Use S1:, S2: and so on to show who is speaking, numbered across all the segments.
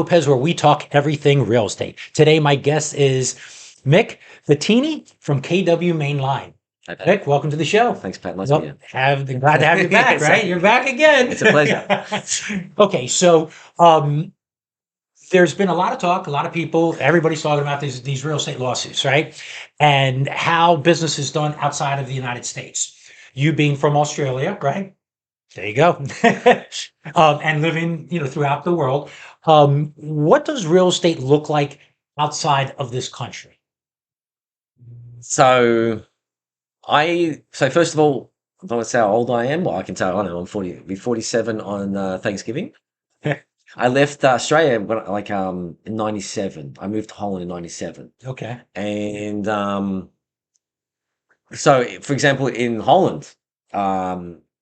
S1: Lopez, where we talk everything real estate. Today, my guest is Mick Fiteni from KW Main Line.
S2: Hi, Pat.
S1: Mick, welcome to the show.
S2: Thanks, Pat. Nice to meet you.
S1: Glad to have you back, right? You're back again.
S2: It's a pleasure.
S1: Okay, so there's been a lot of talk, a lot of people, everybody's talking about these real estate lawsuits, right? And how business is done outside of the United States. You being from Australia, right? There you go. And living, throughout the world. What does real estate look like outside of this country?
S2: So first of all, I don't want to say how old I am. Well, I can tell, I don't know, I'm 40, I'll be 47 on Thanksgiving. I left Australia in 97. I moved to Holland in 97.
S1: Okay.
S2: And so, for example, in Holland,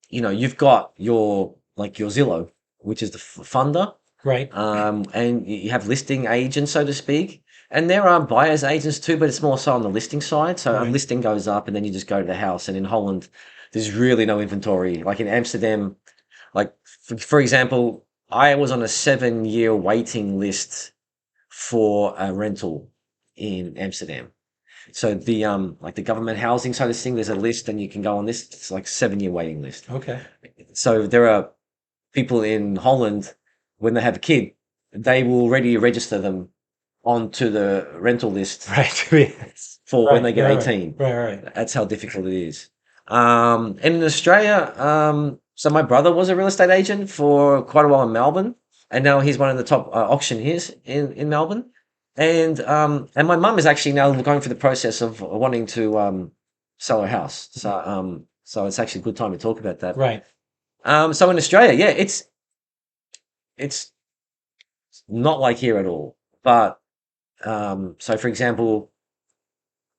S2: you've got your Zillow, which is the funder.
S1: Right.
S2: And you have listing agents, so to speak. And there are buyer's agents too, but it's more so on the listing side. So a listing goes up and then you just go to the house. And in Holland, there's really no inventory. Like in Amsterdam, for example, I was on a 7-year waiting list for a rental in Amsterdam. So the government housing side of things, there's a list and you can go on this. It's like 7-year waiting list.
S1: Okay.
S2: So there are people in Holland, when they have a kid, they will already register them onto the rental list for when they get 18.
S1: Right.
S2: That's how difficult it is. And in Australia, so my brother was a real estate agent for quite a while in Melbourne, and now he's one of the top auctioneers in Melbourne. And my mum is actually now going through the process of wanting to sell her house. So it's actually a good time to talk about that.
S1: Right.
S2: So in Australia, yeah, it's not like here at all. But so for example,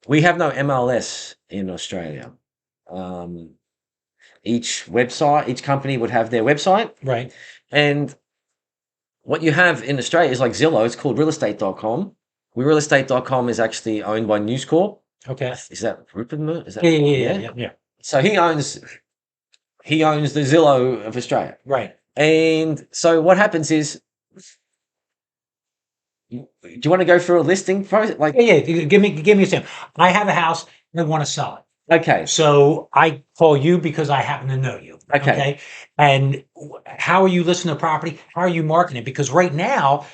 S2: we have no MLS in Australia. Each company would have their website.
S1: Right.
S2: And what you have in Australia is like Zillow. It's called realestate.com. Realestate.com is actually owned by News Corp.
S1: Okay.
S2: Is that Rupert? Is that,
S1: Yeah.
S2: So he owns the Zillow of Australia.
S1: Right.
S2: And so what happens is, do you want to go through a listing process?
S1: Give me a sample. I have a house and I want to sell it.
S2: Okay.
S1: So I call you because I happen to know you.
S2: Okay.
S1: And how are you listing the property? How are you marketing it? Because right now,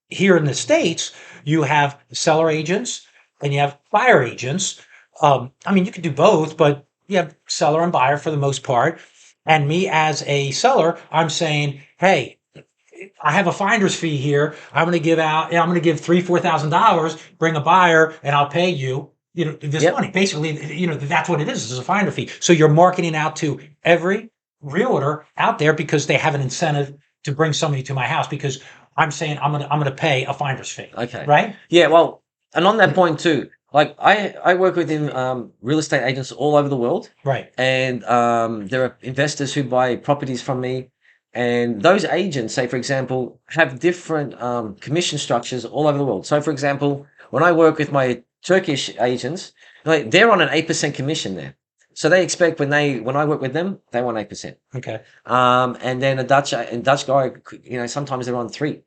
S1: here in the States, you have seller agents and you have buyer agents. You could do both, but you have seller and buyer for the most part. And me as a seller, I'm saying, hey, I have a finder's fee here. I'm going to give $3,000-$4,000, bring a buyer, and I'll pay you, this money. Basically, that's what it is. It's a finder fee. So you're marketing out to every realtor out there because they have an incentive to bring somebody to my house because I'm saying I'm going to pay a finder's fee.
S2: Okay.
S1: Right?
S2: Yeah. Well, and on that point too, like I work with real estate agents all over the world.
S1: Right.
S2: And there are investors who buy properties from me. And those agents, say, for example, have different commission structures all over the world. So, for example, when I work with my Turkish agents, they're on an 8% commission there. So they expect when I work with them, they want 8%.
S1: Okay.
S2: And then a Dutch guy, sometimes they're on 3.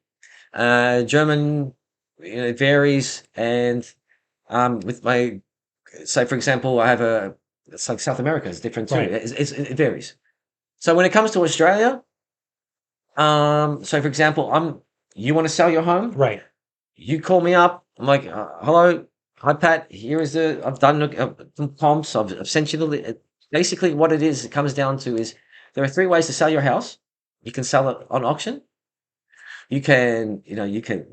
S2: German, it varies. And with for example, I have it's like South America is different too.
S1: Right.
S2: It varies. So when it comes to Australia, so for example, you want to sell your home?
S1: Right.
S2: You call me up. I'm like, hello, hi Pat. I've done some comps. I've sent you basically what it comes down to is there are 3 ways to sell your house. You can sell it on auction. You can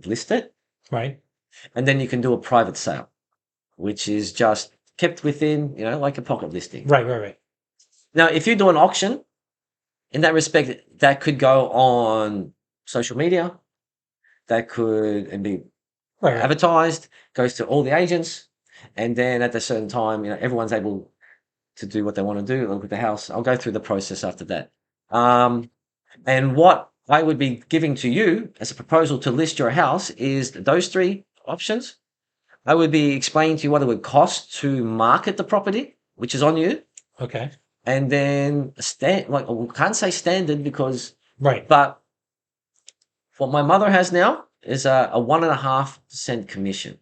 S2: list it.
S1: Right.
S2: And then you can do a private sale, which is just kept within, like a pocket listing.
S1: Right.
S2: Now, if you do an auction, in that respect, that could go on social media. That could be advertised, goes to all the agents. And then at a certain time, everyone's able to do what they want to do, look at the house. I'll go through the process after that. And what I would be giving to you as a proposal to list your house is those 3 options. I would be explaining to you what it would cost to market the property, which is on you.
S1: Okay.
S2: And then we can't say standard because,
S1: right.
S2: But what my mother has now is a 1.5% commission.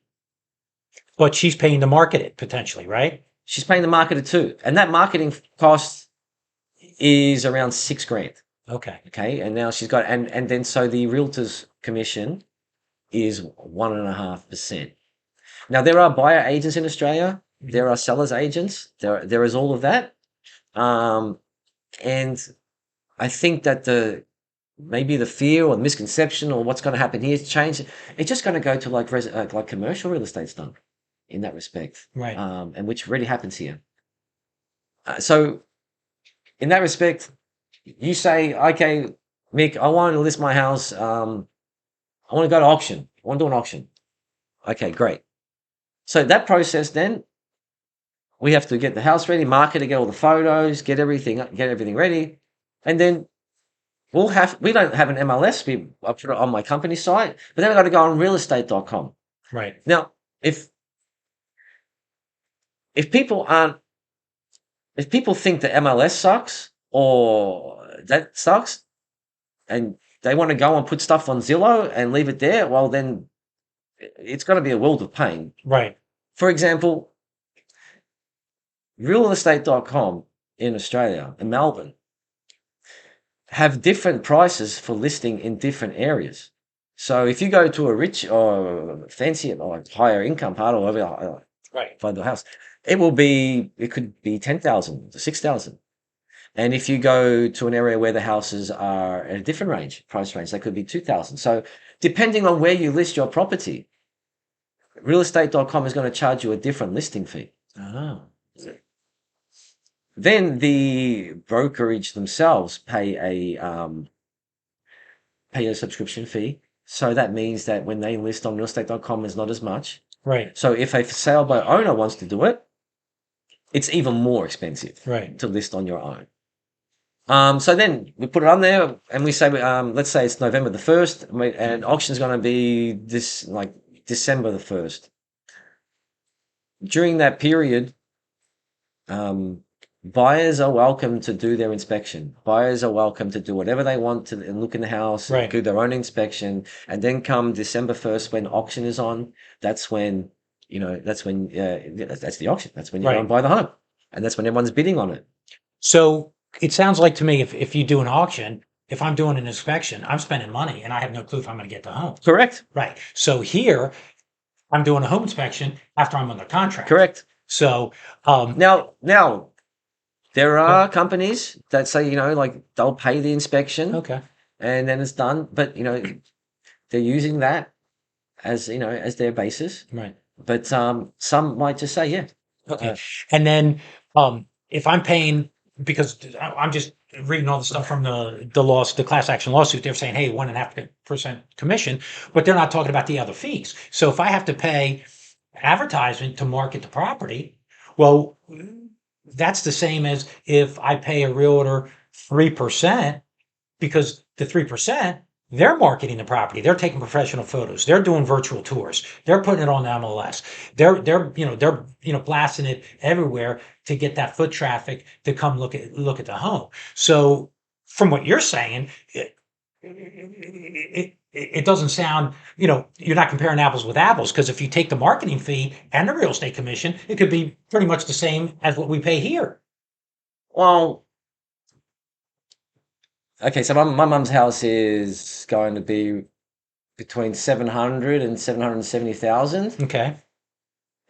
S1: But she's paying to market it potentially, right?
S2: She's paying the marketer too, and that marketing cost is around $6,000.
S1: Okay.
S2: Okay, and now she's got and then so the realtor's commission is 1.5%. Now there are buyer agents in Australia, there are sellers agents, there is all of that, and I think that maybe the fear or the misconception or what's going to happen here is change. It's just going to go to like commercial real estate's done in that respect,
S1: Right.
S2: and which really happens here. So in that respect, you say, okay, Mick, I want to list my house. I want to go to auction. I want to do an auction. Okay, great. So that process, then we have to get the house ready, market it, get all the photos, get everything ready, and then we don't have an MLS. I put it on my company site, but then I got to go on realestate.com.
S1: Right.
S2: Now, if people think the MLS sucks or that sucks, and they want to go and put stuff on Zillow and leave it there, well, then it's going to be a world of pain.
S1: Right.
S2: For example, realestate.com in Australia, in Melbourne, have different prices for listing in different areas. So if you go to a rich or fancy or higher income part or whatever,
S1: Right.
S2: find the house, it could be 10,000 to 6,000. And if you go to an area where the houses are at a different price range, that could be 2,000. So depending on where you list your property, realestate.com is going to charge you a different listing fee.
S1: Oh.
S2: Then the brokerage themselves pay a subscription fee. So that means that when they list on realestate.com, is not as much.
S1: Right.
S2: So if a sale by owner wants to do it, it's even more expensive
S1: Right.
S2: to list on your own. So then we put it on there and we say, let's say it's November the 1st and auction's going to be December the 1st. During that period, buyers are welcome to do their inspection. Buyers are welcome to do whatever they want to and look in the house,
S1: Right.
S2: do their own inspection. And then come December 1st, when auction is on, that's when, that's the auction. That's when you go and buy the home. And that's when everyone's bidding on it.
S1: So it sounds like to me, if you do an auction, if I'm doing an inspection, I'm spending money and I have no clue if I'm going to get the home.
S2: Correct.
S1: Right. So here, I'm doing a home inspection after I'm under contract.
S2: Correct.
S1: So
S2: now there are companies that say, they'll pay the inspection.
S1: Okay.
S2: And then it's done. But, they're using that as, as their basis.
S1: Right.
S2: But some might just say, yeah.
S1: Okay. And then if I'm paying, because I'm just reading all the stuff from the class action lawsuit, they're saying, hey, 1.5% commission, but they're not talking about the other fees. So if I have to pay advertisement to market the property, well, that's the same as if I pay a realtor 3%, because the 3%, they're marketing the property. They're taking professional photos. They're doing virtual tours. They're putting it on the MLS. They're blasting it everywhere to get that foot traffic to come look at the home. So from what you're saying, it doesn't sound, you're not comparing apples with apples, because if you take the marketing fee and the real estate commission, it could be pretty much the same as what we pay here.
S2: Well, okay, so my mum's house is going to be between 700 and 770,000.
S1: Okay.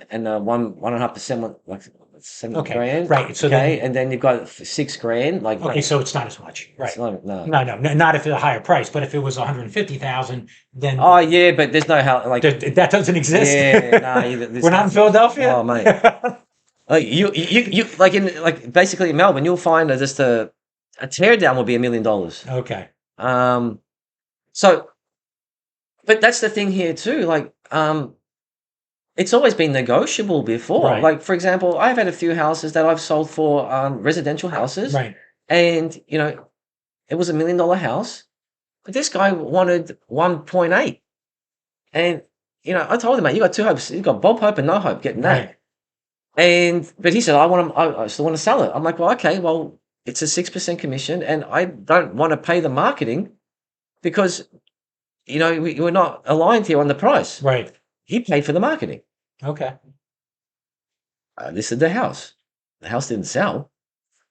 S2: And 1.5%, like $7,000.
S1: Right. So
S2: and then you've got $6,000.
S1: Okay, so it's not as much, right?
S2: No,
S1: not if it's a higher price, but if it was 150,000, then
S2: oh yeah, but there's no how
S1: that doesn't exist.
S2: Yeah,
S1: we're not in Philadelphia.
S2: Oh mate, you basically in Melbourne, you'll find that just a teardown will be $1 million.
S1: Okay.
S2: So, but that's the thing here too. It's always been negotiable before.
S1: Right.
S2: Like, for example, I've had a few houses that I've sold for residential houses.
S1: Right.
S2: And, it was $1 million house. But this guy wanted 1.8. And, I told him, mate, you got two hopes. You got Bob hope and no hope getting that. Right. But he said, I still want to sell it. I'm like, well, okay, well, it's a 6% commission and I don't want to pay the marketing, because we're not aligned here on the price.
S1: Right.
S2: He paid for the marketing.
S1: Okay.
S2: I listed the house. The house didn't sell,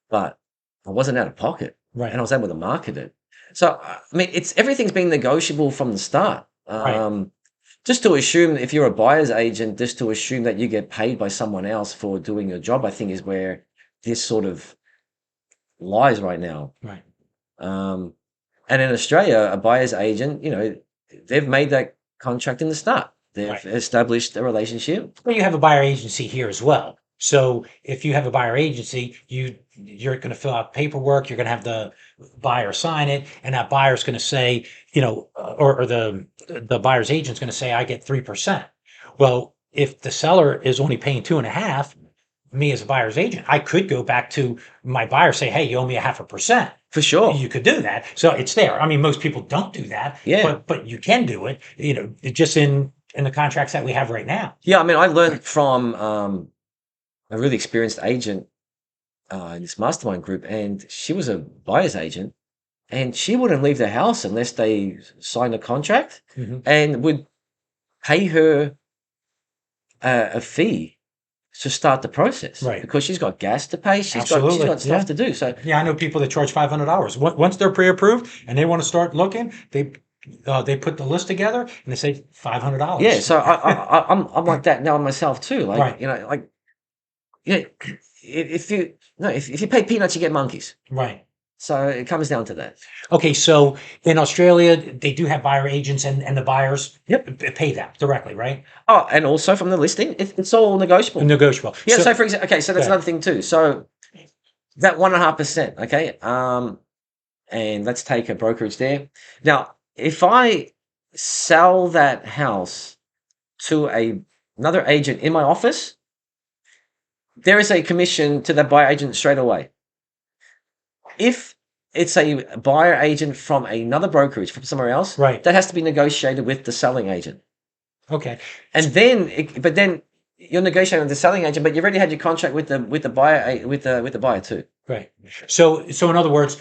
S2: but I wasn't out of pocket, and I
S1: Right.
S2: was able to market it. So, I mean, everything's been negotiable from the start.
S1: Right.
S2: Just to assume if you're a buyer's agent, just to assume that you get paid by someone else for doing your job, I think is where this sort of lies right now.
S1: Right.
S2: Um, and in Australia, a buyer's agent, they've made that contract in the start. They've
S1: Right.
S2: established a relationship.
S1: Well, you have a buyer agency here as well. So if you have a buyer agency, you're going to fill out paperwork. You're going to have the buyer sign it, and that buyer's going to say, or the buyer's agent's going to say, I get 3%. Well, if the seller is only paying 2.5, me as a buyer's agent, I could go back to my buyer, say, hey, you owe me 0.5%.
S2: For sure.
S1: You could do that. So it's there. I mean, most people don't do that.
S2: Yeah.
S1: But you can do it, just in the contracts that we have right now.
S2: Yeah, I mean, I learned from a really experienced agent in this mastermind group, and she was a buyer's agent, and she wouldn't leave the house unless they signed a contract
S1: Mhm.
S2: and would pay her a fee to start the process.
S1: Right.
S2: Because she's got gas to pay, she's
S1: Absolutely,
S2: got stuff
S1: yeah.
S2: to do. So
S1: Yeah, I know people that charge $500. Once they're pre-approved and they want to start looking, they put the list together and they say $500.
S2: yeah, so I'm like that now myself too. Like
S1: Right.
S2: like if you no if you pay peanuts, you get monkeys.
S1: Right.
S2: So it comes down to that.
S1: Okay, so in Australia, they do have buyer agents and the buyers pay them directly, right?
S2: Oh, and also from the listing, it's all negotiable.
S1: Negotiable.
S2: Yeah. So for example, okay, so that's
S1: Yeah.
S2: another thing too. So that 1.5%, okay, and let's take a brokerage there. Now, if I sell that house to another agent in my office, there is a commission to that buyer agent straight away. If it's a buyer agent from another brokerage from somewhere else,
S1: Right.
S2: that has to be negotiated with the selling agent.
S1: Okay.
S2: And then you're negotiating with the selling agent, but you've already had your contract with the buyer with the buyer too.
S1: Right. So in other words,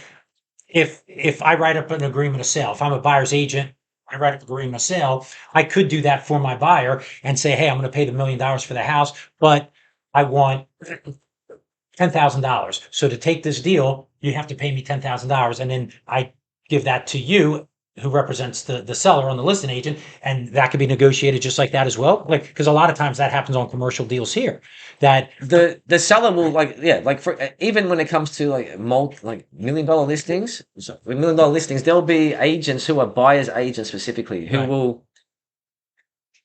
S1: if I write up an agreement of sale, if I'm a buyer's agent, I write up an agreement of sale, I could do that for my buyer and say, hey, I'm going to pay the $1 million for the house, but I want $10,000. So to take this deal, you have to pay me $10,000, and then I give that to you, who represents the seller on the listing agent, and that could be negotiated just like that as well. Like, because a lot of times that happens on commercial deals here. That
S2: the seller will for even when it comes to like $1 million listings, with $1 million listings, there'll be agents who are buyers agents specifically who
S1: Right.
S2: will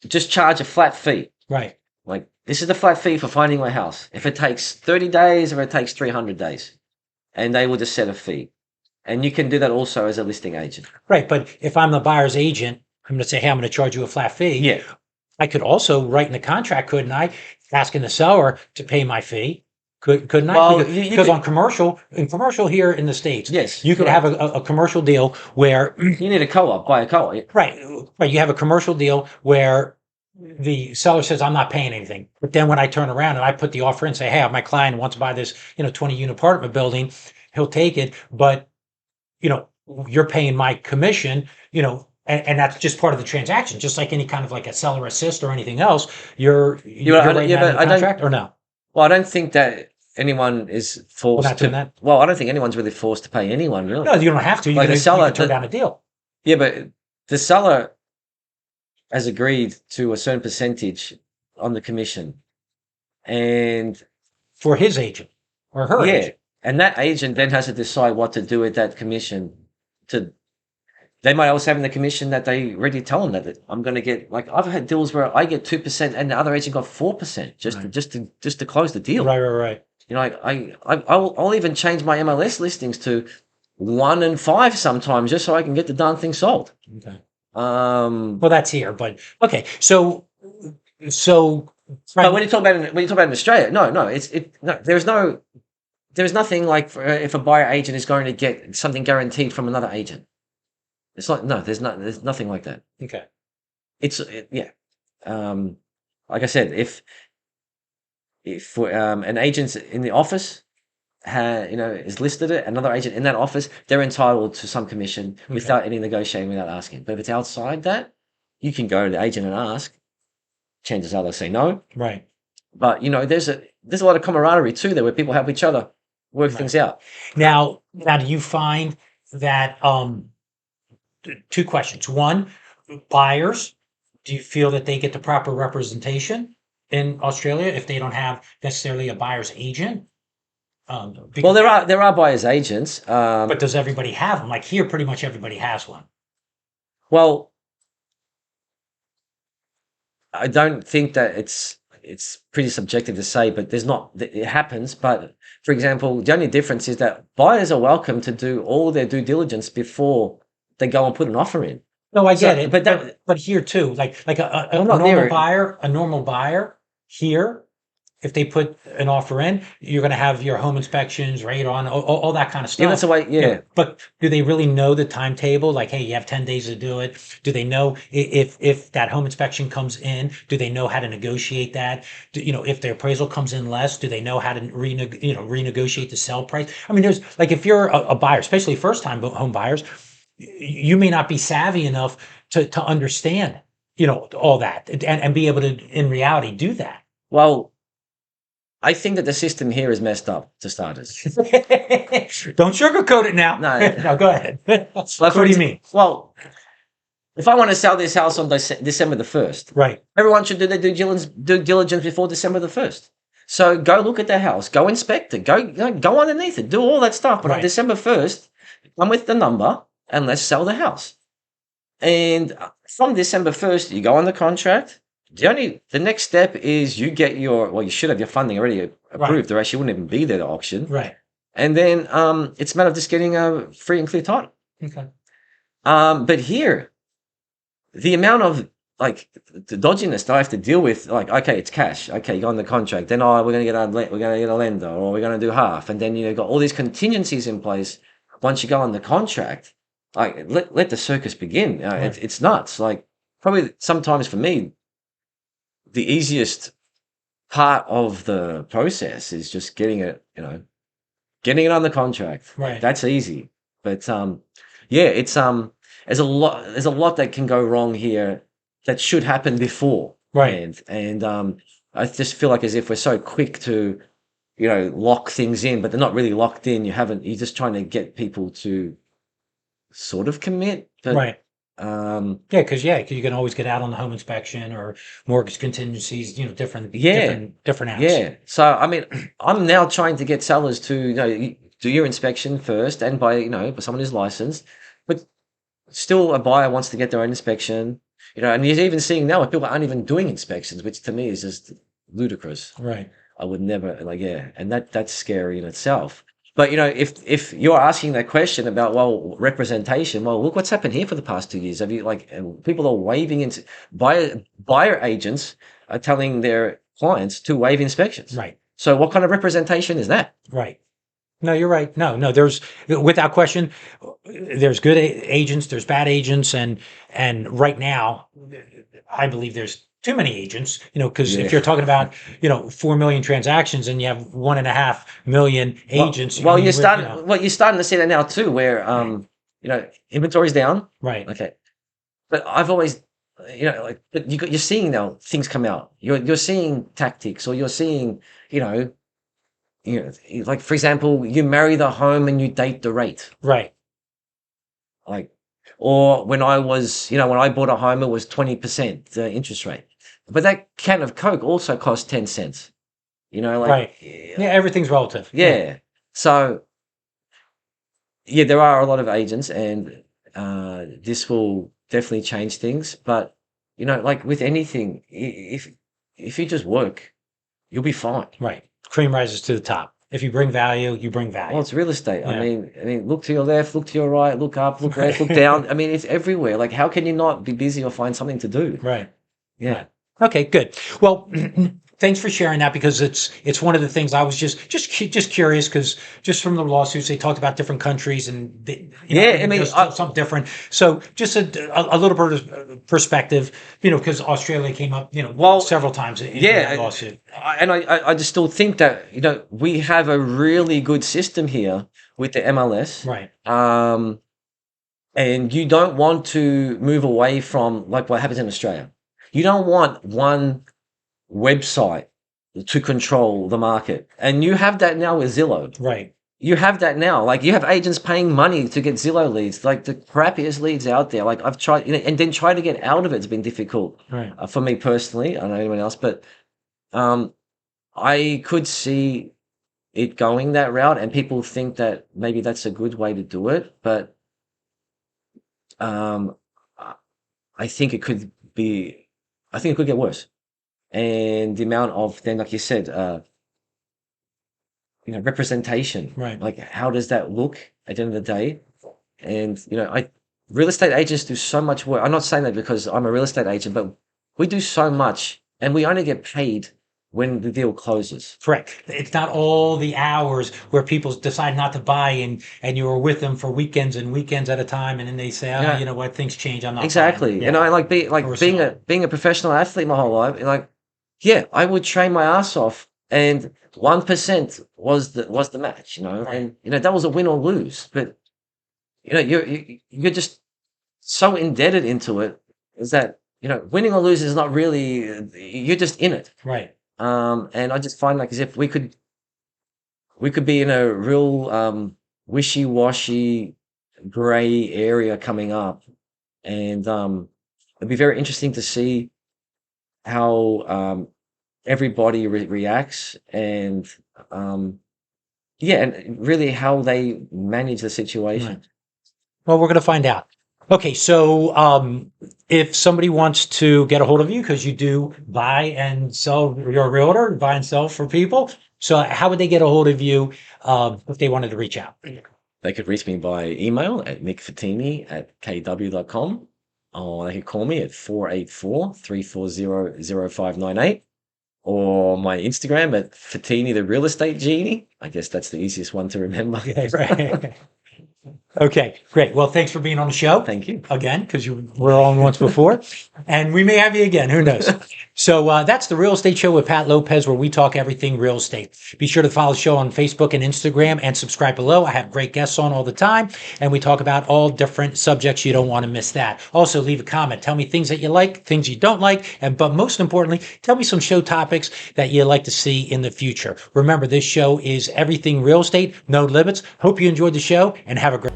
S2: just charge a flat fee.
S1: Right.
S2: Like, this is the flat fee for finding my house. If it takes 30 days or it takes 300 days, and they will just set a fee. And you can do that also as a listing agent.
S1: Right. But if I'm the buyer's agent, I'm going to say, hey, I'm going to charge you a flat fee.
S2: Yeah.
S1: I could also write in the contract, couldn't I, asking the seller to pay my fee? Couldn't I?
S2: Well,
S1: because on commercial here in the States,
S2: yes,
S1: you could have a commercial deal where
S2: you need a co-op, buy a co-op. Yeah.
S1: Right. You have a commercial deal where the seller says, I'm not paying anything. But then when I turn around and I put the offer in and say, hey, my client wants to buy this, 20 unit apartment building, he'll take it. But, you're paying my commission, and that's just part of the transaction, just like any kind of like a seller assist or anything else. You're writing that in the contract or no?
S2: Well, I don't think that anyone is forced
S1: doing that?
S2: Well, I don't think anyone's really forced to pay anyone, really.
S1: No, you don't have to. You
S2: Like
S1: can turn down a deal.
S2: Yeah, but the seller has agreed to a certain percentage on the commission. And
S1: for his agent or her agent.
S2: And that agent then has to decide what to do with that commission. They might also have in the commission that they already tell them that I'm going to get, like, I've had deals where I get 2% and the other agent got 4% just to close the deal.
S1: Right.
S2: I'll even change my MLS listings to 1 and 5 sometimes just so I can get the darn thing sold.
S1: Okay.
S2: Well,
S1: that's here, but okay. So.
S2: But when you talk about in Australia, there's nothing like if a buyer agent is going to get something guaranteed from another agent. It's like there's nothing like that.
S1: Okay.
S2: Like I said, if an agent's in the office is listed it, another agent in that office, they're entitled to some commission without any negotiating, without asking. But if it's outside that, you can go to the agent and ask. Chances are they'll say no.
S1: Right.
S2: But there's a lot of camaraderie too there, where people help each other work things out.
S1: Now, do you find that two questions? One, buyers, do you feel that they get the proper representation in Australia if they don't have necessarily a buyer's agent?
S2: Well, there are buyers agents,
S1: but does everybody have them? Like here, pretty much everybody has one.
S2: Well, I don't think that it's pretty subjective to say, but it happens. But for example, the only difference is that buyers are welcome to do all their due diligence before they go and put an offer in.
S1: No, I get it, but here too, like a normal buyer here, if they put an offer in, you're going to have your home inspections, radon, all that kind of stuff.
S2: Yeah, that's the way. Yeah.
S1: But do they really know the timetable? Like, hey, you have 10 days to do it. Do they know if that home inspection comes in? Do they know how to negotiate that? If the appraisal comes in less, do they know how to renegotiate the sell price? I mean, there's like if you're a buyer, especially first-time home buyers, you may not be savvy enough to understand, all that and be able to, in reality, do that.
S2: Well, I think that the system here is messed up, to starters.
S1: Don't sugarcoat it now. No, go ahead. What do you mean?
S2: Well, if I want to sell this house on December the 1st,
S1: right?
S2: Everyone should do their due diligence before December the 1st. So go look at the house, go inspect it, go underneath it, do all that stuff. But on December 1st, come with the number and let's sell the house. And from December 1st, you go on the contract. The next step is you get you should have your funding already approved, or else you wouldn't even be there to auction.
S1: Right.
S2: And then it's a matter of just getting a free and clear title.
S1: Okay.
S2: But here, the amount of the dodginess that I have to deal with, okay, it's cash. Okay, you go on the contract. Then we're gonna get a lender, or we're gonna do half, and then you've got all these contingencies in place. Once you go on the contract, let the circus begin. It's nuts. Probably sometimes for me, the easiest part of the process is just getting it on the contract.
S1: Right.
S2: That's easy. But it's there's a lot that can go wrong here that should happen before.
S1: Right.
S2: And I just feel like as if we're so quick to, lock things in, but they're not really locked in. You're just trying to get people to sort of commit. But,
S1: right. Because you can always get out on the home inspection or mortgage contingencies, different outs.
S2: Yeah. So I mean, I'm now trying to get sellers to do your inspection first, and by someone who's licensed, but still a buyer wants to get their own inspection. And you're even seeing now people aren't even doing inspections, which to me is just ludicrous.
S1: Right.
S2: I would never and that's scary in itself. But if you're asking that question about representation, look what's happened here for the past 2 years. Have you people are waiving into buyer agents are telling their clients to waive inspections.
S1: Right.
S2: So what kind of representation is that?
S1: Right. No, you're right. No, there's without question, there's good agents, there's bad agents, and right now, I believe there's too many agents, because if you're talking about, 4 million transactions and you have 1.5 million agents.
S2: You're starting to see that now too, where, inventory's down.
S1: Right.
S2: Okay. But I've always, but you're seeing now things come out. You're seeing tactics, or you're seeing, for example, you marry the home and you date the rate.
S1: Right.
S2: Or when I bought a home, it was 20% the interest rate. But that can of Coke also cost 10 cents.
S1: Right. Yeah, everything's relative.
S2: Yeah. So, there are a lot of agents, and this will definitely change things. But, with anything, if you just work, you'll be fine.
S1: Right. Cream rises to the top. If you bring value, you bring value.
S2: Well, it's real estate.
S1: Yeah.
S2: I mean, look to your left, look to your right, look up, look left, look down. I mean, it's everywhere. How can you not be busy or find something to do?
S1: Right.
S2: Yeah.
S1: Right. Okay, good. Well, thanks for sharing that, because it's one of the things I was just curious, because just from the lawsuits they talked about different countries, and
S2: Yeah, I
S1: and
S2: mean,
S1: there's something different. So just a little bit of perspective, because Australia came up,
S2: well,
S1: several times in that
S2: yeah,
S1: lawsuit.
S2: I just still think that we have a really good system here with the MLS.
S1: Right.
S2: And you don't want to move away from like what happens in Australia. You don't want one website to control the market. And you have that now with Zillow.
S1: Right.
S2: You have that now. Like you have agents paying money to get Zillow leads, like the crappiest leads out there. Like I've tried, and then try to get out of it's been difficult
S1: Right.
S2: for me personally. I don't know anyone else, but um, I could see it going that route, and people think that maybe that's a good way to do it. But um, I think it could be, I think it could get worse. And the amount of then, like you said, representation.
S1: Right.
S2: Like, how does that look at the end of the day? And real estate agents do so much work. I'm not saying that because I'm a real estate agent, but we do so much, and we only get paid when the deal closes.
S1: Correct. It's not all the hours where people decide not to buy, and you were with them for weekends and weekends at a time, and then they say,
S2: Yeah.
S1: you know what, things change. I'm not buying.
S2: Exactly. And
S1: Yeah.
S2: I like
S1: Or
S2: being
S1: so.
S2: a professional athlete my whole life. And like, yeah, I would train my ass off, and 1% was the match,
S1: Right.
S2: and that was a win or lose. But you're just so indebted into it, is that winning or losing is not really, you're just in it.
S1: Right.
S2: And I just find like as if we could be in a real wishy-washy gray area coming up, and it'd be very interesting to see how everybody reacts, and yeah, and really how they manage the situation.
S1: Right. Well, we're going to find out. Okay, so if somebody wants to get a hold of you, because you do buy and sell, you're a realtor, buy and sell for people. So how would they get a hold of you if they wanted to reach out?
S2: They could reach me by email at mickfiteni@kw.com, or they could call me at 484-340-0598, or my Instagram at Fiteni the Real Estate Genie. I guess that's the easiest one to remember.
S1: Yeah, right. Okay, great. Well, thanks for being on the show.
S2: Thank you.
S1: Again, because you were on once before, and we may have you again. Who knows? So that's the Real Estate Show with Pat Lopez, where we talk everything real estate. Be sure to follow the show on Facebook and Instagram, and subscribe below. I have great guests on all the time, and we talk about all different subjects. You don't want to miss that. Also, leave a comment. Tell me things that you like, things you don't like, but most importantly, tell me some show topics that you'd like to see in the future. Remember, this show is everything real estate, no limits. Hope you enjoyed the show, and have a great